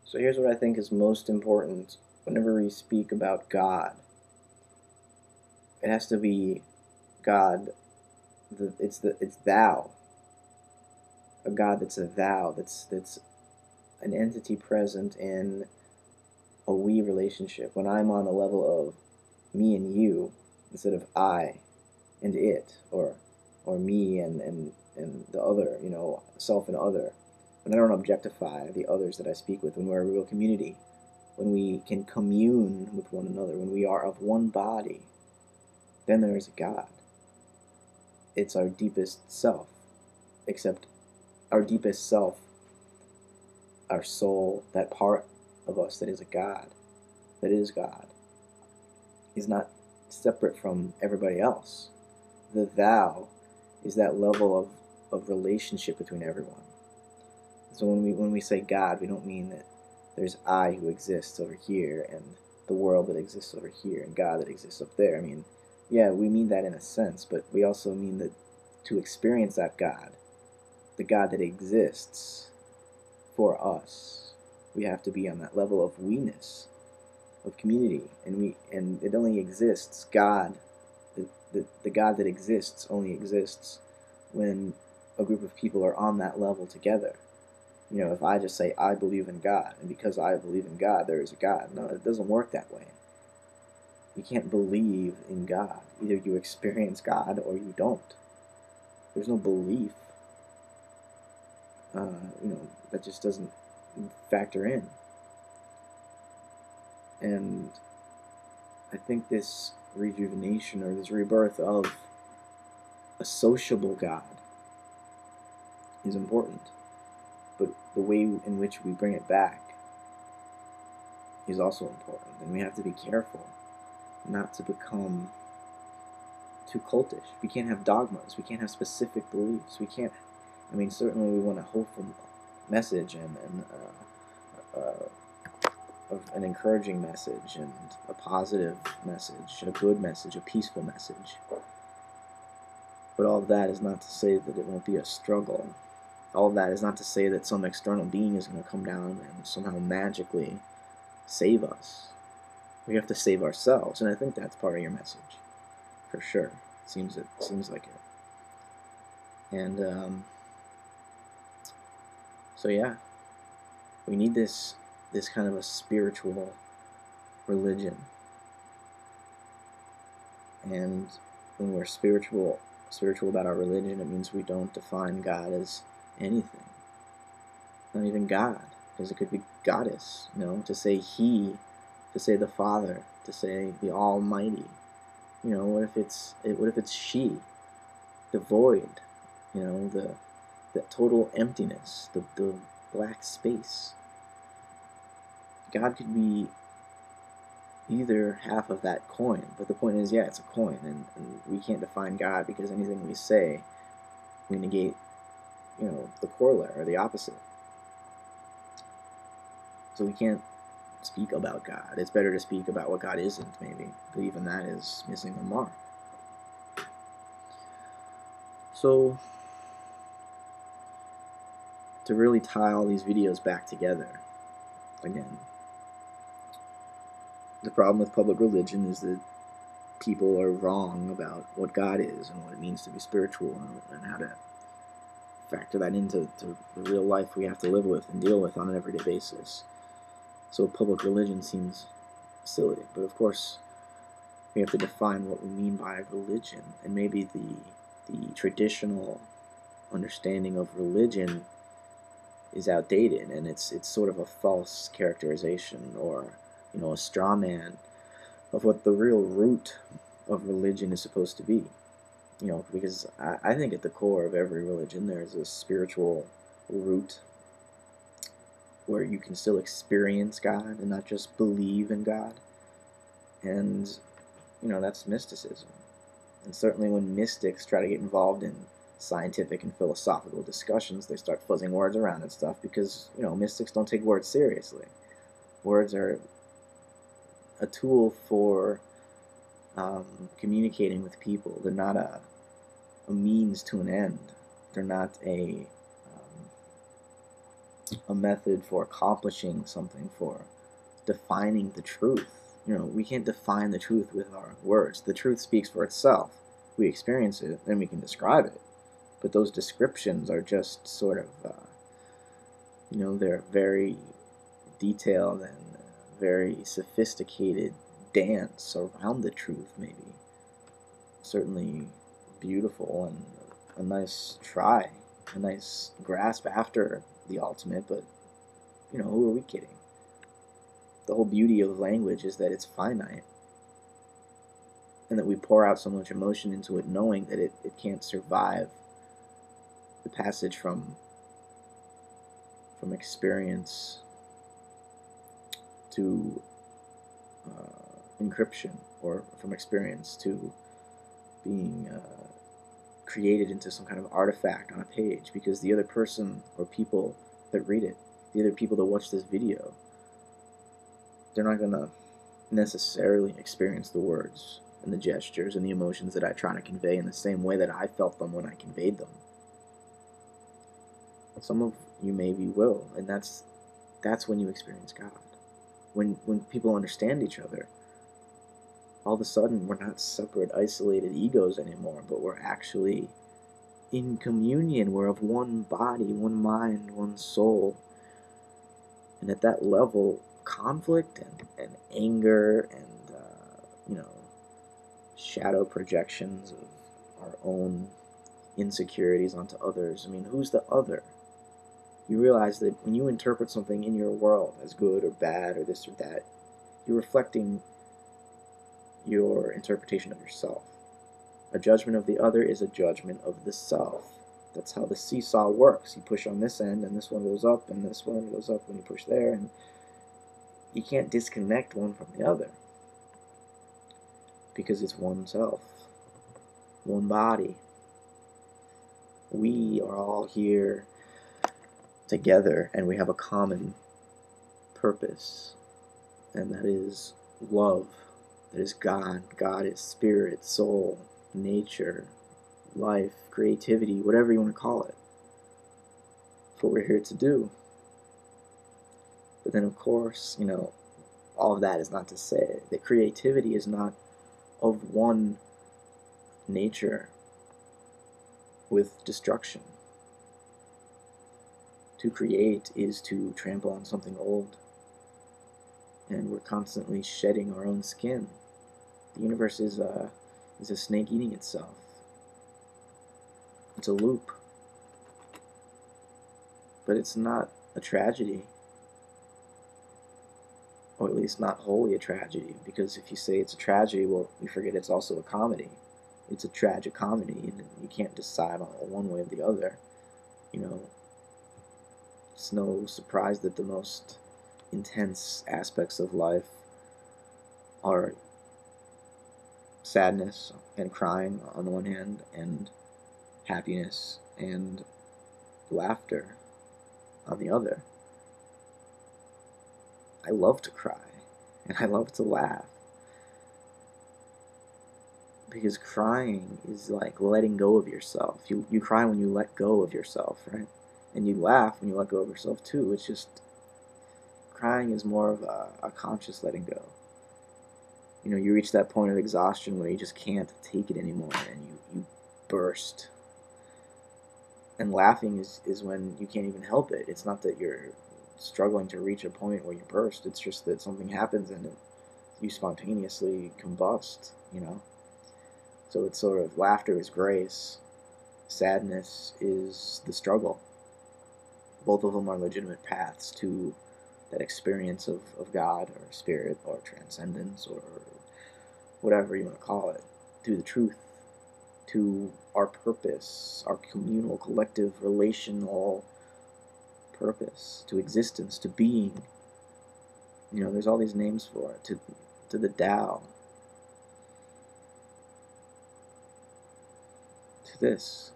So here's what I think is most important whenever we speak about God. It has to be God. It's thou, a God that's a thou. That's an entity present in a we relationship. When I'm on the level of me and you instead of I and it, or me and the other, self and other. When I don't objectify the others that I speak with, when we're a real community, when we can commune with one another, when we are of one body, then there is a God. It's our deepest self, except our deepest self, our soul, that part of us that is a God, that is God, is not separate from everybody else. The thou is that level of relationship between everyone. So when we say God, we don't mean that there's I who exists over here and the world that exists over here and God that exists up there. I mean, yeah, we mean that in a sense, but we also mean that to experience that God, the God that exists for us, we have to be on that level of we-ness, of community, and it only exists. The God that exists only exists when a group of people are on that level together. If I just say I believe in God, and because I believe in God, there is a God. No, it doesn't work that way. You can't believe in God. Either you experience God or you don't. There's no belief. That just doesn't factor in. And I think this rejuvenation or this rebirth of a sociable God is important. But the way in which we bring it back is also important. And we have to be careful not to become too cultish. We can't have dogmas. We can't have specific beliefs. Certainly we want a hopeful message and an encouraging message and a positive message, a good message, a peaceful message. But all of that is not to say that it won't be a struggle. All of that is not to say that some external being is going to come down and somehow magically save us. We have to save ourselves, and I think that's part of your message, for sure. Seems like it. And so yeah, we need this kind of a spiritual religion. And when we're spiritual about our religion, it means we don't define God as anything. Not even God, because it could be goddess, to say he, to say the Father, to say the Almighty. What if it's she, the void, the total emptiness, the black space. God could be either half of that coin, but the point is, yeah, it's a coin, and we can't define God because anything we say, we negate, the corollary or the opposite. So we can't speak about God. It's better to speak about what God isn't, maybe, but even that is missing the mark. So to really tie all these videos back together, again, the problem with public religion is that people are wrong about what God is and what it means to be spiritual and how to factor that into the real life we have to live with and deal with on an everyday basis. So public religion seems silly, but of course we have to define what we mean by religion, and maybe the traditional understanding of religion is outdated, and it's sort of a false characterization, or a straw man of what the real root of religion is supposed to be. Because I think at the core of every religion there's a spiritual root where you can still experience God and not just believe in God. And, that's mysticism. And certainly when mystics try to get involved in scientific and philosophical discussions, they start fuzzing words around and stuff because, mystics don't take words seriously. Words are a tool for communicating with people. They're not a means to an end. They're not a method for accomplishing something, for defining the truth. We can't define the truth with our words. The truth speaks for itself. We experience it, then we can describe it. But those descriptions are just sort of, they're very detailed and very sophisticated dance around the truth, maybe. Certainly beautiful and a nice try, a nice grasp after the ultimate, but, who are we kidding? The whole beauty of language is that it's finite, and that we pour out so much emotion into it knowing that it can't survive the passage from experience to encryption, or from experience to being created into some kind of artifact on a page, because the other person or people that read it, the other people that watch this video, they're not going to necessarily experience the words and the gestures and the emotions that I try to convey in the same way that I felt them when I conveyed them. Some of you maybe will, and that's when you experience God. When people understand each other, all of a sudden we're not separate, isolated egos anymore, but we're actually in communion. We're of one body, one mind, one soul. And at that level, conflict and anger and shadow projections of our own insecurities onto others. I mean, who's the other? You realize that when you interpret something in your world as good or bad or this or that, you're reflecting your interpretation of yourself. A judgment of the other is a judgment of the self. That's how the seesaw works. You push on this end, and this one goes up, and this one goes up when you push there, and you can't disconnect one from the other, because it's one self, one body. We are all here together, and we have a common purpose, and that is love. That is God. God is spirit, soul, nature, life, creativity, whatever you want to call it. That's what we're here to do. But then, of course, all of that is not to say that creativity is not of one nature with destruction. To create is to trample on something old, and we're constantly shedding our own skin. The universe is a snake eating itself. It's a loop. But it's not a tragedy, or at least not wholly a tragedy, because if you say it's a tragedy, well, you forget it's also a comedy. It's a tragic comedy, and you can't decide on one way or the other. It's no surprise that the most intense aspects of life are sadness and crying on the one hand, and happiness and laughter on the other. I love to cry, and I love to laugh, because crying is like letting go of yourself. You cry when you let go of yourself, right? And you laugh when you let go of yourself too. It's just, crying is more of a conscious letting go. You reach that point of exhaustion where you just can't take it anymore, and you burst. And laughing is when you can't even help it. It's not that you're struggling to reach a point where you burst. It's just that something happens and you spontaneously combust, So it's sort of, laughter is grace. Sadness is the struggle. Both of them are legitimate paths to that experience of God or spirit or transcendence or whatever you want to call it, to the truth, to our purpose, our communal, collective, relational purpose, to existence, to being. There's all these names for it, to the Tao, to this.